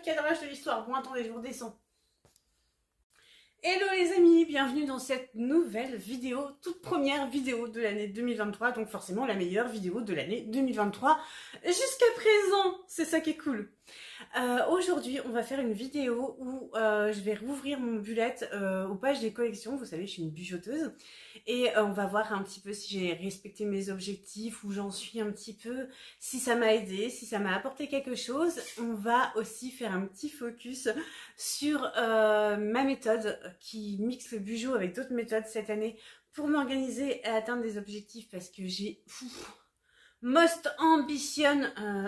cadrage de l'histoire. Bon, attendez, je vous redescends. Hello les amis, bienvenue dans cette nouvelle vidéo, toute première vidéo de l'année 2023, donc forcément la meilleure vidéo de l'année 2023 jusqu'à présent, c'est ça qui est cool. Aujourd'hui, on va faire une vidéo où je vais rouvrir mon bullet aux pages des collections. Vous savez, je suis une bijoteuse et on va voir un petit peu si j'ai respecté mes objectifs, où j'en suis un petit peu, si ça m'a aidé, si ça m'a apporté quelque chose. On va aussi faire un petit focus sur ma méthode qui mixe le bijou avec d'autres méthodes cette année pour m'organiser et atteindre des objectifs parce que j'ai... Most ambition,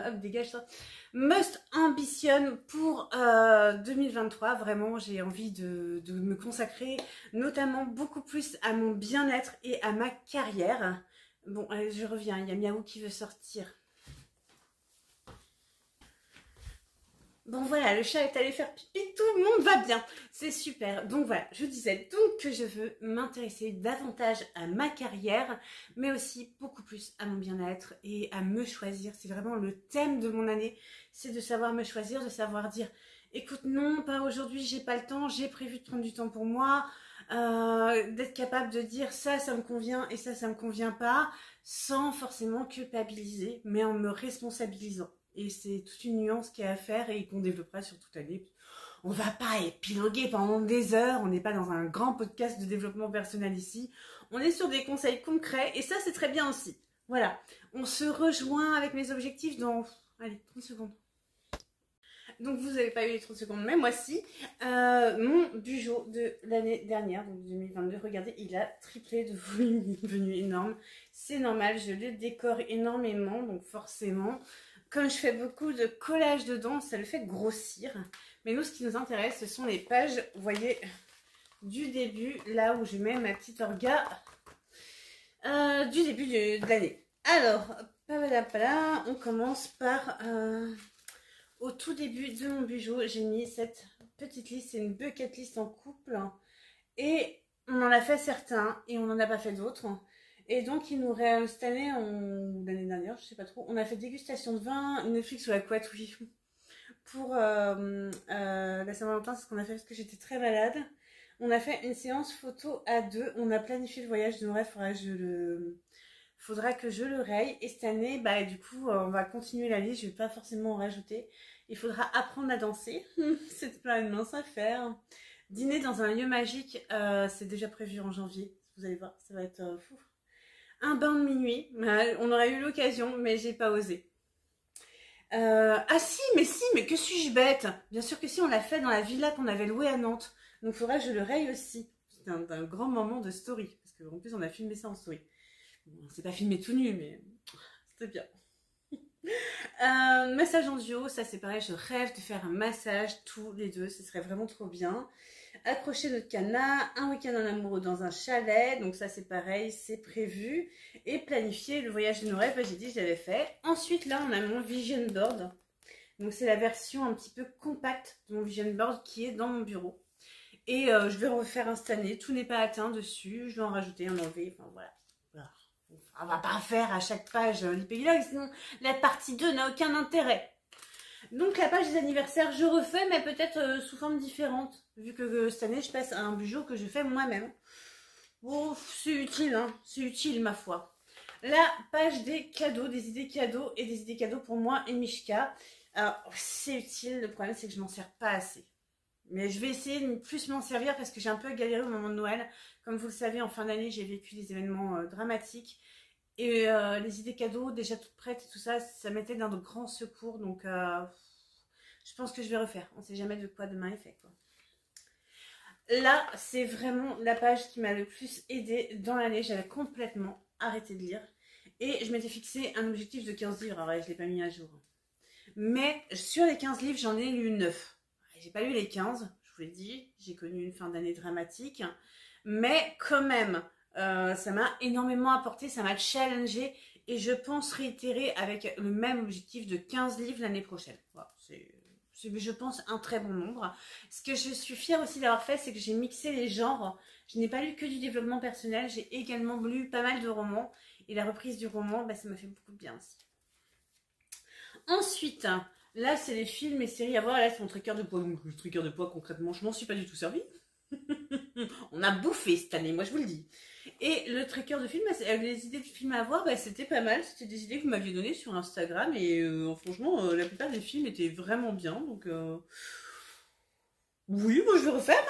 hop dégage ça, must ambition pour 2023, vraiment j'ai envie de me consacrer notamment beaucoup plus à mon bien-être et à ma carrière. Bon, allez, je reviens, il y a Miaou qui veut sortir. Bon voilà, le chat est allé faire pipi, tout le monde va bien, c'est super. Donc voilà, je disais donc que je veux m'intéresser davantage à ma carrière, mais aussi beaucoup plus à mon bien-être et à me choisir. C'est vraiment le thème de mon année, c'est de savoir me choisir, de savoir dire, écoute non, pas aujourd'hui, j'ai pas le temps, j'ai prévu de prendre du temps pour moi, d'être capable de dire ça me convient et ça me convient pas, sans forcément culpabiliser, mais en me responsabilisant. Et c'est toute une nuance qu'il y a à faire et qu'on développera sur toute l'année. On va pas épiloguer pendant des heures, on n'est pas dans un grand podcast de développement personnel ici. On est sur des conseils concrets et ça c'est très bien aussi. Voilà, on se rejoint avec mes objectifs dans... Allez, 30 secondes. Donc vous n'avez pas eu les 30 secondes, mais moi si. Mon bijou de l'année dernière, donc 2022, regardez, il a triplé de volume, il est devenu énorme. C'est normal, je le décore énormément, donc forcément... Comme je fais beaucoup de collage dedans, ça le fait grossir. Mais nous, ce qui nous intéresse, ce sont les pages, vous voyez, du début, là où je mets ma petite orga du début de l'année. Alors, on commence par, au tout début de mon bijou, j'ai mis cette petite liste, c'est une bucket list en couple. Et on en a fait certains et on n'en a pas fait d'autres. Et donc, il nous reste cette année, l'année dernière, je sais pas trop, on a fait dégustation de vin, Netflix ou la couette, oui. Pour la Saint-Valentin, c'est ce qu'on a fait parce que j'étais très malade. On a fait une séance photo à deux. On a planifié le voyage de nos rêves, faudra que je le raye. Et cette année, bah, du coup, on va continuer la liste, je vais pas forcément en rajouter. Il faudra apprendre à danser. C'est pas une mince affaire. Dîner dans un lieu magique, c'est déjà prévu en janvier. Vous allez voir, ça va être fou. Un bain de minuit, on aurait eu l'occasion, mais j'ai pas osé. Ah si, mais que suis-je bête? Bien sûr que si, on l'a fait dans la villa qu'on avait louée à Nantes. Donc il faudra que je le raye aussi. C'était un grand moment de story, parce qu'en plus on a filmé ça en story. Bon, c'est pas filmé tout nu, mais c'était bien. Massage en duo, ça c'est pareil, je rêve de faire un massage tous les deux, ce serait vraiment trop bien. Accrocher notre cadenas, un week-end en amoureux dans un chalet, donc ça c'est pareil, c'est prévu. Et planifier le voyage de nos rêves, j'ai dit je l'avais fait. Ensuite là on a mon vision board, donc c'est la version un petit peu compacte de mon vision board qui est dans mon bureau. Et je vais refaire un cette année, tout n'est pas atteint dessus, je vais en rajouter, en enlever, enfin voilà. On va pas faire à chaque page l'épilogue, sinon la partie 2 n'a aucun intérêt. Donc la page des anniversaires, je refais, mais peut-être sous forme différente, vu que cette année, je passe à un bijou que je fais moi-même. Bon, c'est utile, hein, c'est utile, ma foi. La page des cadeaux, des idées cadeaux et des idées cadeaux pour moi et Mishka. Alors, c'est utile, le problème, c'est que je m'en sers pas assez. Mais je vais essayer de plus m'en servir parce que j'ai un peu galéré au moment de Noël. Comme vous le savez, en fin d'année, j'ai vécu des événements dramatiques. Et les idées cadeaux, déjà toutes prêtes et tout ça, ça m'était d'un grand secours. Donc, je pense que je vais refaire. On ne sait jamais de quoi demain est fait, quoi. Là, c'est vraiment la page qui m'a le plus aidée dans l'année. J'avais complètement arrêté de lire. Et je m'étais fixé un objectif de 15 livres. Alors, ouais, je ne l'ai pas mis à jour. Mais sur les 15 livres, j'en ai lu 9. J'ai pas lu les 15, je vous l'ai dit. J'ai connu une fin d'année dramatique. Mais quand même... ça m'a énormément apporté, ça m'a challengé et je pense réitérer avec le même objectif de 15 livres l'année prochaine. Voilà, c'est, je pense, un très bon nombre. Ce que je suis fière aussi d'avoir fait, c'est que j'ai mixé les genres. Je n'ai pas lu que du développement personnel, j'ai également lu pas mal de romans et la reprise du roman, bah, ça m'a fait beaucoup de bien aussi. Ensuite, Là, c'est les films et séries à voir. Là, c'est mon tracker de poids. Donc, le tracker de poids, concrètement, je m'en suis pas du tout servi. On a bouffé cette année, moi je vous le dis. Et le tracker de films, les idées de films à voir, bah, c'était pas mal. C'était des idées que vous m'aviez données sur Instagram. Et franchement, la plupart des films étaient vraiment bien. Donc, oui, moi je vais refaire.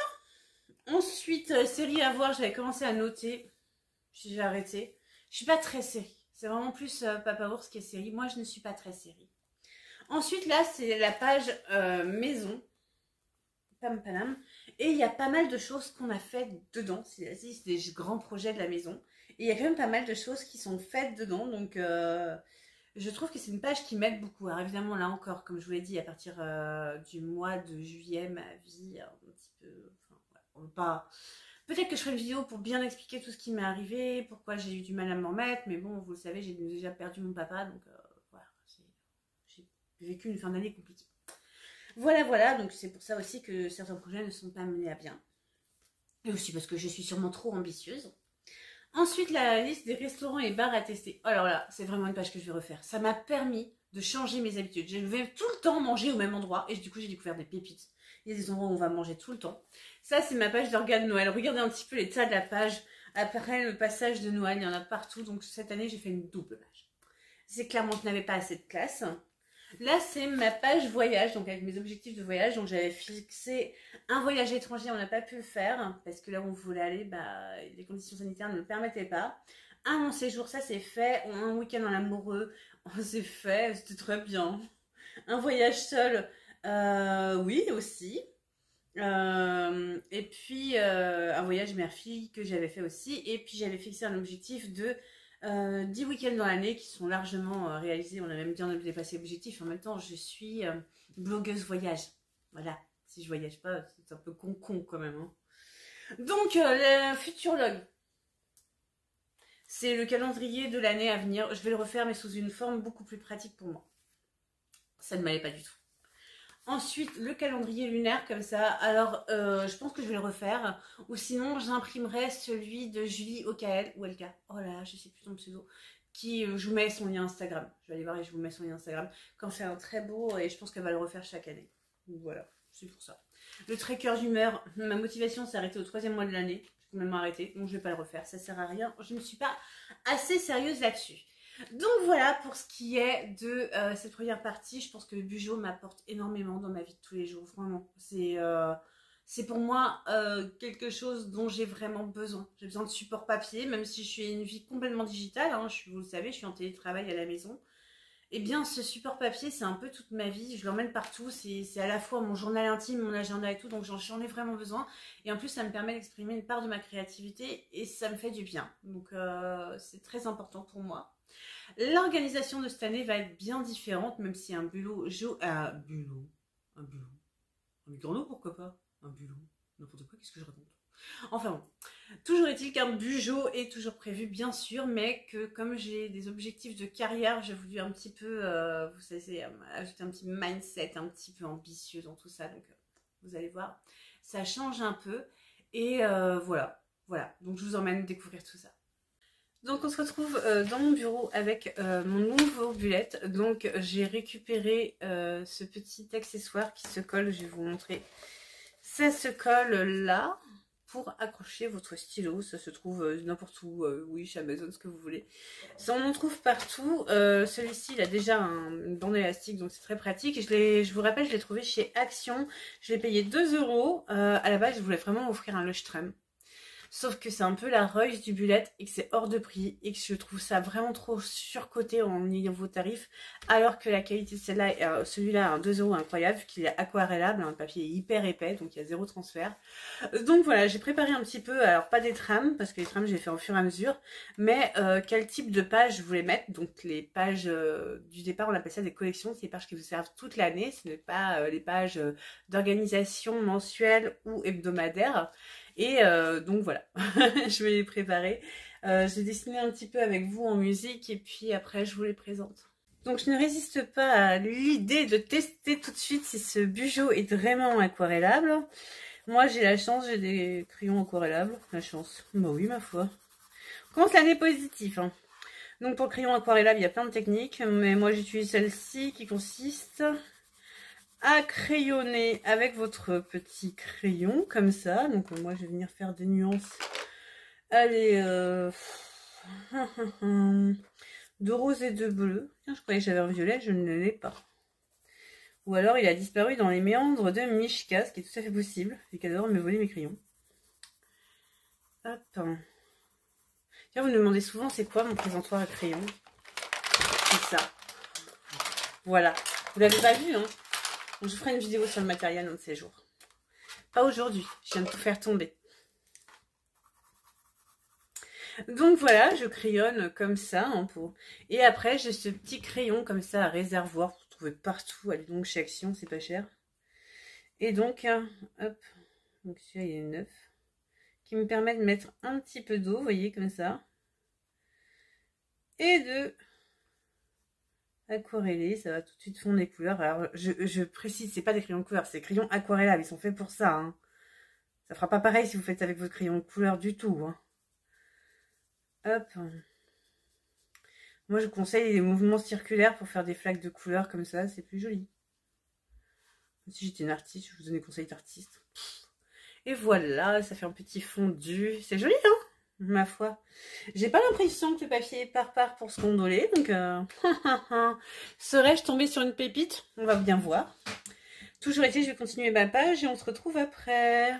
Hein. Ensuite, série à voir, j'avais commencé à noter. J'ai arrêté. Je suis pas très série. C'est vraiment plus Papa Ours qui est série. Moi, je ne suis pas très série. Ensuite, là, c'est la page maison. Pam Panam. Et il y a pas mal de choses qu'on a faites dedans. C'est des grands projets de la maison. Et il y a quand même pas mal de choses qui sont faites dedans. Donc, je trouve que c'est une page qui m'aide beaucoup. Alors, évidemment, là encore, comme je vous l'ai dit, à partir du mois de juillet, ma vie, un petit peu... Enfin, ouais, on veut pas... Peut-être que je ferai une vidéo pour bien expliquer tout ce qui m'est arrivé, pourquoi j'ai eu du mal à m'en remettre. Mais bon, vous le savez, j'ai déjà perdu mon papa. Donc, voilà. J'ai vécu une fin d'année compliquée. Voilà, voilà, donc c'est pour ça aussi que certains projets ne sont pas menés à bien. Et aussi parce que je suis sûrement trop ambitieuse. Ensuite, la liste des restaurants et bars à tester. Alors là, c'est vraiment une page que je vais refaire. Ça m'a permis de changer mes habitudes. Je vais tout le temps manger au même endroit et du coup, j'ai découvert des pépites. Il y a des endroits où on va manger tout le temps. Ça, c'est ma page d'organes de Noël. Regardez un petit peu l'état de la page. Après le passage de Noël, il y en a partout. Donc cette année, j'ai fait une double page. C'est clairement que je n'avais pas assez de classe. Là, c'est ma page voyage, donc avec mes objectifs de voyage. Donc, j'avais fixé un voyage étranger, on n'a pas pu le faire parce que là où on voulait aller, bah, les conditions sanitaires ne le permettaient pas. Un long séjour, ça c'est fait. Un week-end en amoureux, c'est fait, c'était très bien. Un voyage seul, oui aussi. Et puis un voyage mère-fille que j'avais fait aussi. Et puis j'avais fixé un objectif de 10 week-ends dans l'année qui sont largement réalisés. On a même bien dépassé l'objectif. En même temps, je suis blogueuse voyage. Voilà. Si je voyage pas, c'est un peu con quand même. Hein. Donc, le Futurologue. C'est le calendrier de l'année à venir. Je vais le refaire, mais sous une forme beaucoup plus pratique pour moi. Ça ne m'allait pas du tout. Ensuite, le calendrier lunaire comme ça. Alors, je pense que je vais le refaire. Ou sinon, j'imprimerai celui de Julie OKL ou LK. Oh là là, je sais plus ton pseudo. Qui, je vous mets son lien Instagram. Je vais aller voir et je vous mets son lien Instagram. Quand c'est un très beau et je pense qu'elle va le refaire chaque année. Donc voilà, c'est pour ça. Le tracker d'humeur. Ma motivation s'est arrêtée au 3e mois de l'année. J'ai complètement arrêté. Donc je vais pas le refaire. Ça sert à rien. Je ne suis pas assez sérieuse là-dessus. Donc voilà pour ce qui est de cette première partie. Je pense que le Bujo m'apporte énormément dans ma vie de tous les jours. Vraiment, c'est pour moi quelque chose dont j'ai vraiment besoin. J'ai besoin de support papier, même si je suis une vie complètement digitale. Hein, vous le savez, je suis en télétravail à la maison. Eh bien, ce support papier, c'est un peu toute ma vie. Je l'emmène partout. C'est à la fois mon journal intime, mon agenda et tout. Donc, j'en ai vraiment besoin. Et en plus, ça me permet d'exprimer une part de ma créativité. Et ça me fait du bien. Donc, c'est très important pour moi. L'organisation de cette année va être bien différente, même si un bulot... Un Bureau, pourquoi pas? Un bulot, n'importe quoi, qu'est-ce que je raconte? Enfin bon, toujours est-il qu'un Bujo est toujours prévu, bien sûr, mais que comme j'ai des objectifs de carrière, j'ai voulu un petit peu, vous savez, ajouter un petit mindset un petit peu ambitieux dans tout ça, donc vous allez voir, ça change un peu, et voilà, donc je vous emmène découvrir tout ça. Donc on se retrouve dans mon bureau avec mon nouveau bullet. Donc j'ai récupéré ce petit accessoire qui se colle, je vais vous montrer. Ça se colle là pour accrocher votre stylo. Ça se trouve n'importe où, oui, chez Amazon, ce que vous voulez. Ça, on en trouve partout. Celui-ci, il a déjà une bande élastique, donc c'est très pratique. Et je vous rappelle, je l'ai trouvé chez Action. Je l'ai payé 2 €. À la base, je voulais vraiment offrir un Leuchtturm. Sauf que c'est un peu la Royce du bullet et que c'est hors de prix et que je trouve ça vraiment trop surcoté en niveau tarif, alors que la qualité de celui-là à 2 € incroyable, vu qu'il est aquarellable, un papier hyper épais, donc il y a 0 transfert. Donc voilà, j'ai préparé un petit peu, alors pas des trames, parce que les trames j'ai fait au fur et à mesure, mais quel type de page je voulais mettre. Donc les pages du départ, on appelle ça des collections, c'est les pages qui vous servent toute l'année, ce n'est pas les pages d'organisation mensuelle ou hebdomadaire. Et donc voilà, je vais les préparer. J'ai dessiné un petit peu avec vous en musique et puis après je vous les présente. Donc je ne résiste pas à l'idée de tester tout de suite si ce Bujo est vraiment aquarellable. Moi j'ai la chance, j'ai des crayons aquarellables. La chance, bah oui ma foi. Commence l'année positive. Hein. Donc pour le crayon aquarellable il y a plein de techniques, mais moi j'utilise celle-ci qui consiste à crayonner avec votre petit crayon, comme ça. Donc moi, je vais venir faire des nuances. Allez, de rose et de bleu. Tiens, je croyais que j'avais un violet, je ne l'ai pas. Ou alors, il a disparu dans les méandres de Mishka, ce qui est tout à fait possible, vu qu'elle adore me voler mes crayons. Hop. Tiens, vous me demandez souvent, c'est quoi mon présentoir à crayon? C'est ça. Voilà. Vous l'avez pas vu, hein? Donc, je ferai une vidéo sur le matériel un de ces jours. Pas aujourd'hui, je viens de tout faire tomber. Donc voilà, je crayonne comme ça. Hein, Et après, j'ai ce petit crayon comme ça à réservoir. Vous trouvez partout. Allez donc chez Action, c'est pas cher. Et donc, hop. Donc celui-là, il est neuf. Qui me permet de mettre un petit peu d'eau, vous voyez, comme ça. Et de aquareller, ça va tout de suite fondre les couleurs. Alors, je précise, c'est pas des crayons de couleur, c'est des crayons aquarellables, ils sont faits pour ça. Hein. Ça fera pas pareil si vous faites avec votre crayon de couleur du tout. Hein. Hop. Moi, je vous conseille les mouvements circulaires pour faire des flaques de couleurs comme ça, c'est plus joli. Si j'étais une artiste, je vous donne des conseils d'artiste. Et voilà, ça fait un petit fondu. C'est joli, hein, ma foi. J'ai pas l'impression que le papier part pour se gondoler, donc serais-je tombée sur une pépite? On va bien voir. Toujours été, je vais continuer ma page et on se retrouve après.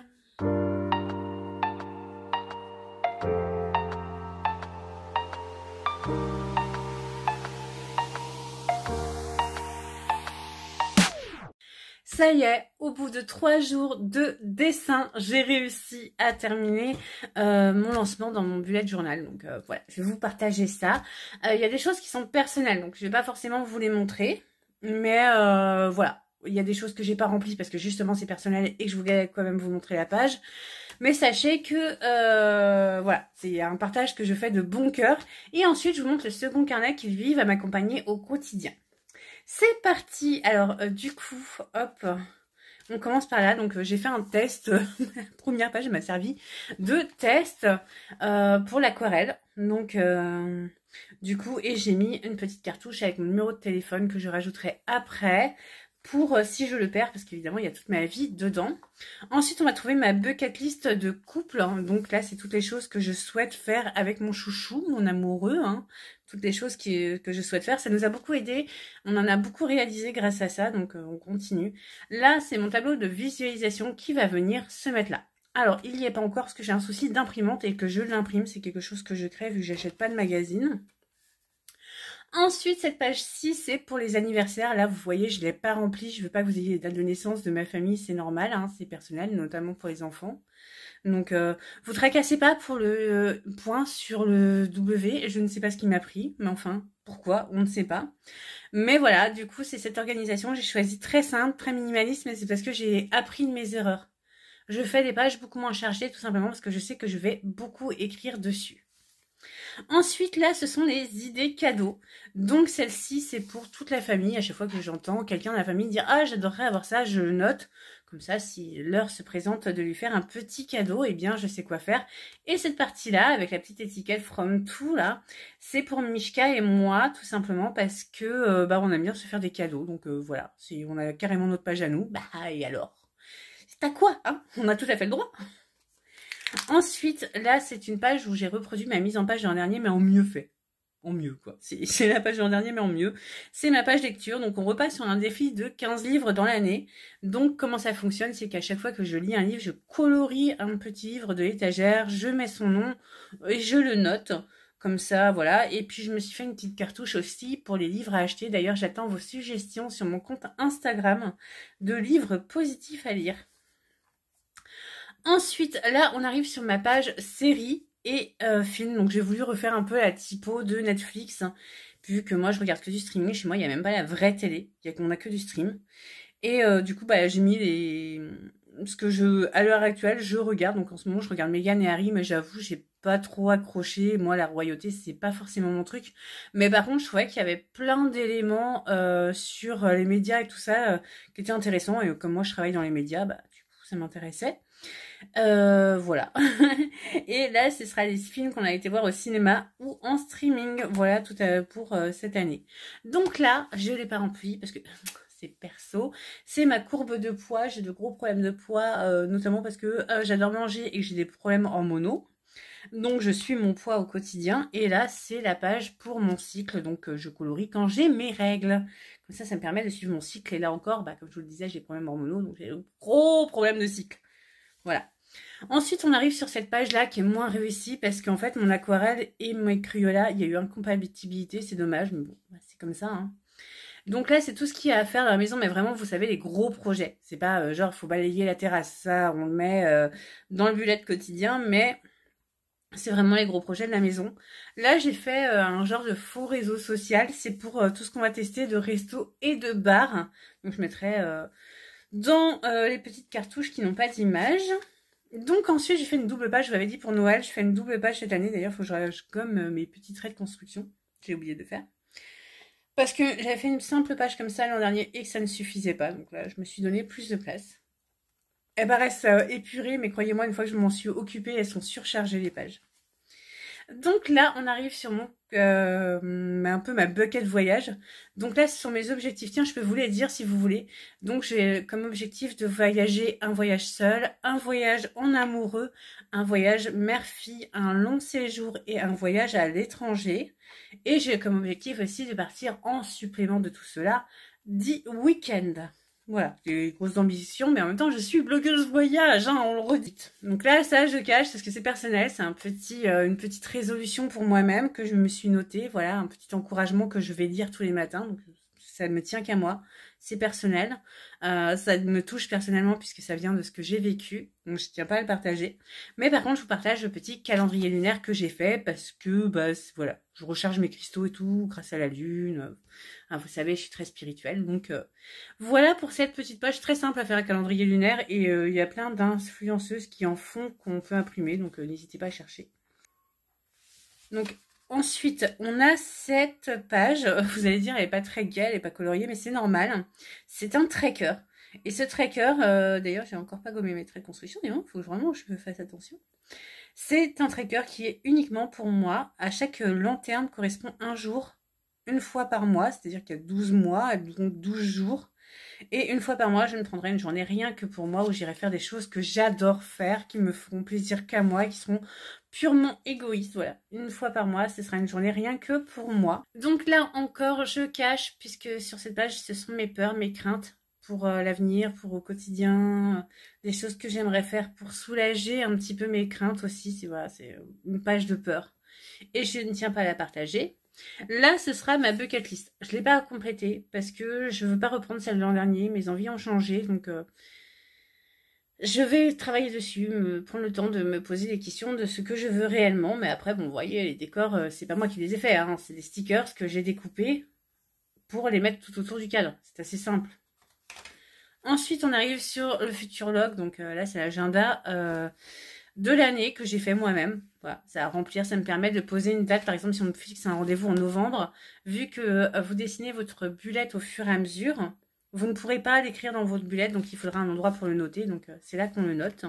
Ça y est, au bout de 3 jours de dessin, j'ai réussi à terminer mon lancement dans mon bullet journal. Donc voilà, je vais vous partager ça. Il y a des choses qui sont personnelles, donc je vais pas forcément vous les montrer. Mais voilà, il y a des choses que j'ai pas remplies parce que justement c'est personnel et que je voulais quand même vous montrer la page. Mais sachez que voilà, c'est un partage que je fais de bon cœur. Et ensuite, je vous montre le second carnet qui, lui, va m'accompagner au quotidien. C'est parti. Alors, du coup, hop, on commence par là. Donc, j'ai fait un test. La première page m'a servi de test pour l'aquarelle. Donc, du coup, et j'ai mis une petite cartouche avec mon numéro de téléphone que je rajouterai après pour si je le perds, parce qu'évidemment, il y a toute ma vie dedans. Ensuite, on va trouver ma bucket list de couple. Donc là, c'est toutes les choses que je souhaite faire avec mon chouchou, mon amoureux. Hein. Toutes les choses que je souhaite faire. Ça nous a beaucoup aidé. On en a beaucoup réalisé grâce à ça. Donc, on continue. Là, c'est mon tableau de visualisation qui va venir se mettre là. Alors, il n'y est pas encore parce que j'ai un souci d'imprimante et que je l'imprime. C'est quelque chose que je crée vu que j'achète pas de magazine. Ensuite, cette page-ci, c'est pour les anniversaires. Là, vous voyez, je ne l'ai pas remplie. Je ne veux pas que vous ayez les dates de naissance de ma famille. C'est normal, hein, c'est personnel, notamment pour les enfants. Donc, vous tracassez pas pour le point sur le W. Je ne sais pas ce qui m'a pris, mais enfin, pourquoi, on ne sait pas. Mais voilà, du coup, c'est cette organisation. J'ai choisi très simple, très minimaliste, mais c'est parce que j'ai appris de mes erreurs. Je fais des pages beaucoup moins chargées, tout simplement parce que je sais que je vais beaucoup écrire dessus. Ensuite, là, ce sont les idées cadeaux. Donc, celle-ci, c'est pour toute la famille. À chaque fois que j'entends quelqu'un de la famille dire « Ah, j'adorerais avoir ça », je le note. Comme ça, si l'heure se présente de lui faire un petit cadeau, eh bien, je sais quoi faire. Et cette partie-là, avec la petite étiquette From To, là, c'est pour Mishka et moi, tout simplement parce que on aime bien se faire des cadeaux. Donc, voilà, si on a carrément notre page à nous, bah, et alors? C'est à quoi, hein? On a tout à fait le droit. Ensuite, là, c'est une page où j'ai reproduit ma mise en page de l'an dernier, mais en mieux fait. En mieux, quoi. C'est la page de l'an dernier, mais en mieux. C'est ma page lecture. Donc, on repasse sur un défi de 15 livres dans l'année. Donc, comment ça fonctionne? C'est qu'à chaque fois que je lis un livre, je colorie un petit livre de l'étagère, je mets son nom et je le note. Comme ça, voilà. Et puis, je me suis fait une petite cartouche aussi pour les livres à acheter. D'ailleurs, j'attends vos suggestions sur mon compte Instagram de livres positifs à lire. Ensuite, là, on arrive sur ma page série et film. Donc, j'ai voulu refaire un peu la typo de Netflix. Hein, vu que moi, je regarde que du streaming. Chez moi, il n'y a même pas la vraie télé. On a que du stream. Et du coup, j'ai mis ce que à l'heure actuelle, je regarde. Donc, en ce moment, je regarde Meghan et Harry. Mais j'avoue, j'ai pas trop accroché. Moi, la royauté, c'est pas forcément mon truc. Mais par contre, je trouvais qu'il y avait plein d'éléments sur les médias et tout ça qui étaient intéressants. Et comme moi, je travaille dans les médias, du coup, ça m'intéressait. Voilà. Et là, ce sera les films qu'on a été voir au cinéma ou en streaming. Voilà, tout pour cette année. Donc là, je l'ai pas rempli parce que c'est perso. C'est ma courbe de poids, j'ai de gros problèmes de poids, notamment parce que j'adore manger et que j'ai des problèmes hormonaux. Donc je suis mon poids au quotidien et là c'est la page pour mon cycle, donc je colorie quand j'ai mes règles. Comme ça me permet de suivre mon cycle et là encore, comme je vous le disais, j'ai des problèmes hormonaux, donc j'ai de gros problèmes de cycle. Voilà. Ensuite on arrive sur cette page là qui est moins réussie parce qu'en fait mon aquarelle et mes Crayolas, il y a eu incompatibilité, c'est dommage, mais bon, c'est comme ça, hein. Donc là, c'est tout ce qu'il y a à faire dans la maison, mais vraiment, vous savez, les gros projets. C'est pas genre, faut balayer la terrasse, ça, on le met dans le bullet quotidien, mais c'est vraiment les gros projets de la maison. Là, j'ai fait un genre de faux réseau social. C'est pour tout ce qu'on va tester de resto et de bar. Donc, je mettrai dans les petites cartouches qui n'ont pas d'image. Donc, ensuite, j'ai fait une double page. Je vous avais dit pour Noël, je fais une double page cette année. D'ailleurs, il faut que je gomme mes petits traits de construction. J'ai oublié de faire. Parce que j'avais fait une simple page comme ça l'an dernier et que ça ne suffisait pas. Donc là, je me suis donné plus de place. Elles paraissent épurées, mais croyez-moi, une fois que je m'en suis occupée, elles sont surchargées les pages. Donc là, on arrive sur mon un peu ma bucket voyage. Donc là, ce sont mes objectifs. Tiens, je peux vous les dire si vous voulez. Donc j'ai comme objectif de voyager un voyage seul, un voyage en amoureux, un voyage mère-fille, un long séjour et un voyage à l'étranger. Et j'ai comme objectif aussi de partir en supplément de tout cela 10 week-ends. Voilà, des grosses ambitions, mais en même temps, je suis blogueuse voyage, hein, on le redit. Donc là, ça, je cache parce que c'est personnel, c'est une petite résolution pour moi-même que je me suis notée. Voilà, un petit encouragement que je vais lire tous les matins. Donc ça ne me tient qu'à moi, c'est personnel. Ça me touche personnellement puisque ça vient de ce que j'ai vécu. Donc je tiens pas à le partager. Mais par contre, je vous partage le petit calendrier lunaire que j'ai fait parce que, voilà, je recharge mes cristaux et tout grâce à la lune. Vous savez, je suis très spirituelle. Donc voilà pour cette petite page très simple à faire un calendrier lunaire. Et il y a plein d'influenceuses qui en font qu'on peut imprimer. Donc n'hésitez pas à chercher. Donc ensuite, on a cette page. Vous allez dire, elle n'est pas très gaie, elle n'est pas coloriée, mais c'est normal. C'est un tracker. Et ce tracker, d'ailleurs, j'ai encore pas gommé mes traits de construction. Il faut vraiment que je fasse attention. C'est un tracker qui est uniquement pour moi. À chaque lanterne correspond un jour, une fois par mois. C'est-à-dire qu'il y a 12 mois, donc 12 jours. Et une fois par mois, je me prendrai une journée rien que pour moi où j'irai faire des choses que j'adore faire, qui me feront plaisir qu'à moi, qui seront purement égoïstes. Voilà, une fois par mois, ce sera une journée rien que pour moi. Donc là encore, je cache, puisque sur cette page, ce sont mes peurs, mes craintes pour l'avenir, pour au quotidien, des choses que j'aimerais faire pour soulager un petit peu mes craintes aussi. Voilà, c'est une page de peur. Et je ne tiens pas à la partager. Là, ce sera ma bucket list. Je ne l'ai pas complétée parce que je ne veux pas reprendre celle de l'an dernier. Mes envies ont changé, donc je vais travailler dessus, prendre le temps de me poser des questions de ce que je veux réellement. Mais après, bon, vous voyez, les décors, c'est pas moi qui les ai faits, hein. C'est des stickers que j'ai découpés pour les mettre tout autour du cadre. C'est assez simple. Ensuite, on arrive sur le futur log. Donc là, c'est l'agenda de l'année que j'ai fait moi-même. Voilà, ça à remplir, ça me permet de poser une date. Par exemple, si on me fixe un rendez-vous en novembre, vu que vous dessinez votre bullet au fur et à mesure, vous ne pourrez pas l'écrire dans votre bullet, donc il faudra un endroit pour le noter. Donc c'est là qu'on le note.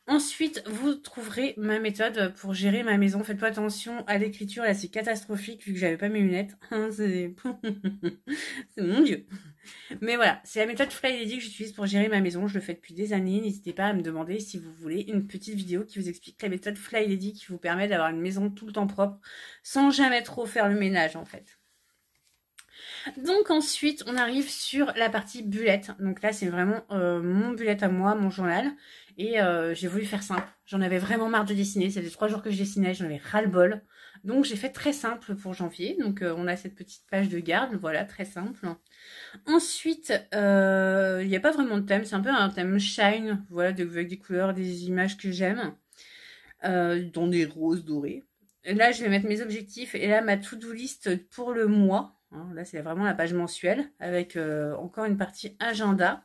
Ensuite, vous trouverez ma méthode pour gérer ma maison. Faites pas attention à l'écriture, là c'est catastrophique vu que j'avais pas mes lunettes. c'est mon Dieu. Mais voilà, c'est la méthode Fly Lady que j'utilise pour gérer ma maison. Je le fais depuis des années. N'hésitez pas à me demander si vous voulez une petite vidéo qui vous explique la méthode Fly Lady qui vous permet d'avoir une maison tout le temps propre sans jamais trop faire le ménage en fait. Donc ensuite, on arrive sur la partie bullet. Donc là, c'est vraiment mon bullet à moi, mon journal. Et j'ai voulu faire simple. J'en avais vraiment marre de dessiner. Ça faisait 3 jours que je dessinais, j'en avais ras-le-bol. Donc j'ai fait très simple pour janvier. Donc on a cette petite page de garde, voilà, très simple. Ensuite, il n'y a pas vraiment de thème. C'est un peu un thème shine, voilà, avec des couleurs, des images que j'aime. Dans des roses dorées. Là, je vais mettre mes objectifs. Et là, ma to-do list pour le mois. Là, c'est vraiment la page mensuelle avec encore une partie agenda.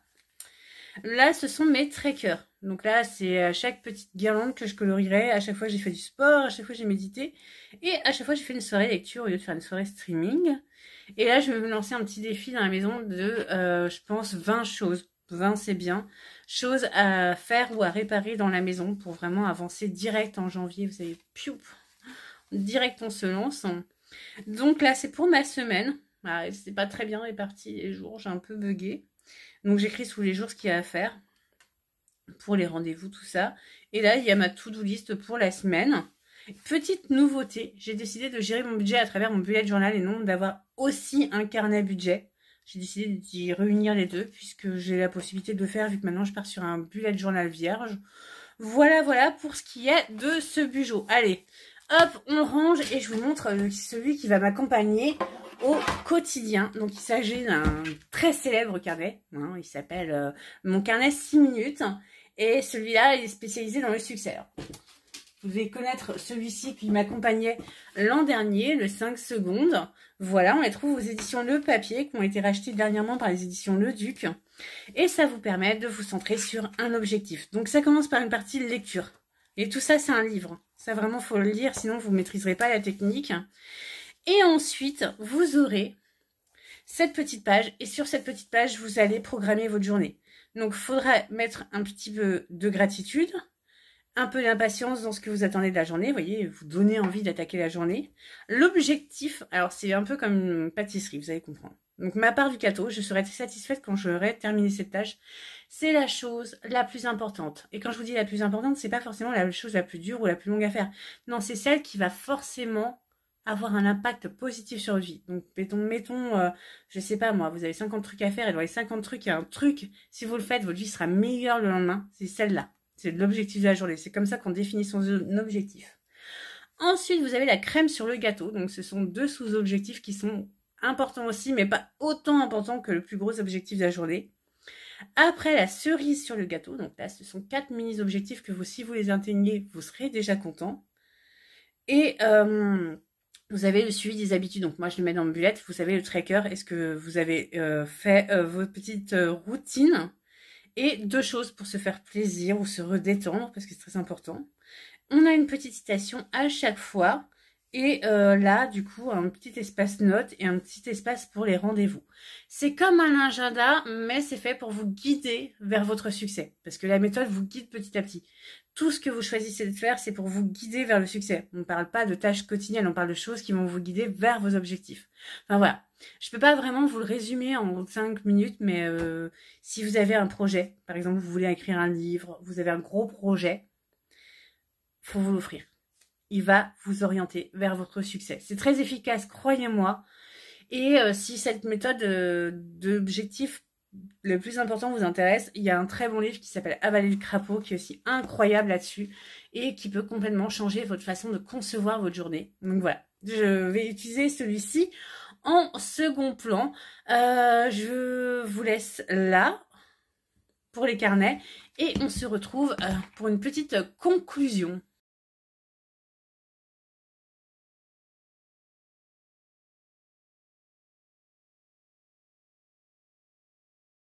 Là, ce sont mes trackers. Donc là, c'est à chaque petite guirlande que je colorierai. À chaque fois, j'ai fait du sport. À chaque fois, j'ai médité. Et à chaque fois, j'ai fait une soirée lecture au lieu de faire une soirée streaming. Et là, je vais me lancer un petit défi dans la maison de, je pense, 20 choses. 20, c'est bien. Choses à faire ou à réparer dans la maison pour vraiment avancer direct en janvier. Vous savez, piou, direct on se lance. Donc là, c'est pour ma semaine. Voilà, c'est pas très bien réparti les jours, j'ai un peu bugué. Donc j'écris tous les jours ce qu'il y a à faire pour les rendez-vous, tout ça. Et là, il y a ma to-do list pour la semaine. Petite nouveauté, j'ai décidé de gérer mon budget à travers mon bullet journal et non d'avoir aussi un carnet budget. J'ai décidé d'y réunir les deux puisque j'ai la possibilité de le faire vu que maintenant je pars sur un bullet journal vierge. Voilà, voilà pour ce qui est de ce bugeot. Allez, hop, on range et je vous montre celui qui va m'accompagner au quotidien. Donc il s'agit d'un très célèbre carnet. Hein, il s'appelle mon carnet 6 minutes. Et celui-là, il est spécialisé dans le succès. Alors, vous devez connaître celui-ci qui m'accompagnait l'an dernier, le 5 secondes. Voilà, on les trouve aux éditions Le Papier, qui ont été rachetées dernièrement par les éditions Le Duc. Et ça vous permet de vous centrer sur un objectif. Donc ça commence par une partie lecture. Et tout ça, c'est un livre. Ça, vraiment, il faut le lire, sinon vous ne maîtriserez pas la technique. Et ensuite, vous aurez cette petite page. Et sur cette petite page, vous allez programmer votre journée. Donc, il faudra mettre un petit peu de gratitude, un peu d'impatience dans ce que vous attendez de la journée. Vous voyez, vous donnez envie d'attaquer la journée. L'objectif, alors c'est un peu comme une pâtisserie, vous allez comprendre. Donc, ma part du gâteau, je serai satisfaite quand j'aurai terminé cette tâche. C'est la chose la plus importante. Et quand je vous dis la plus importante, c'est pas forcément la chose la plus dure ou la plus longue à faire. Non, c'est celle qui va forcément avoir un impact positif sur votre vie. Donc, mettons je sais pas moi, vous avez 50 trucs à faire et dans les 50 trucs, il y a un truc, si vous le faites, votre vie sera meilleure le lendemain. C'est celle-là. C'est l'objectif de la journée. C'est comme ça qu'on définit son objectif. Ensuite, vous avez la crème sur le gâteau. Donc, ce sont 2 sous-objectifs qui sont importants aussi, mais pas autant importants que le plus gros objectif de la journée. Après, la cerise sur le gâteau. Donc là, ce sont 4 mini-objectifs que si vous les atteignez, vous serez déjà content. Et vous avez le suivi des habitudes. Donc moi, je le mets dans le bullet. Vous savez, le tracker. Est-ce que vous avez fait vos petites routines? Et 2 choses pour se faire plaisir ou se redétendre, parce que c'est très important. On a une petite citation à chaque fois. Et là, du coup, un petit espace notes et un petit espace pour les rendez-vous. C'est comme un agenda, mais c'est fait pour vous guider vers votre succès. Parce que la méthode vous guide petit à petit. Tout ce que vous choisissez de faire, c'est pour vous guider vers le succès. On ne parle pas de tâches quotidiennes, on parle de choses qui vont vous guider vers vos objectifs. Enfin voilà. Je ne peux pas vraiment vous le résumer en 5 minutes, mais si vous avez un projet, par exemple, vous voulez écrire un livre, vous avez un gros projet, il faut vous l'offrir. Il va vous orienter vers votre succès. C'est très efficace, croyez-moi. Et si cette méthode d'objectif le plus important vous intéresse, il y a un très bon livre qui s'appelle Avaler le crapaud, qui est aussi incroyable là-dessus et qui peut complètement changer votre façon de concevoir votre journée. Donc voilà, je vais utiliser celui-ci en second plan. Je vous laisse là pour les carnets et on se retrouve pour une petite conclusion.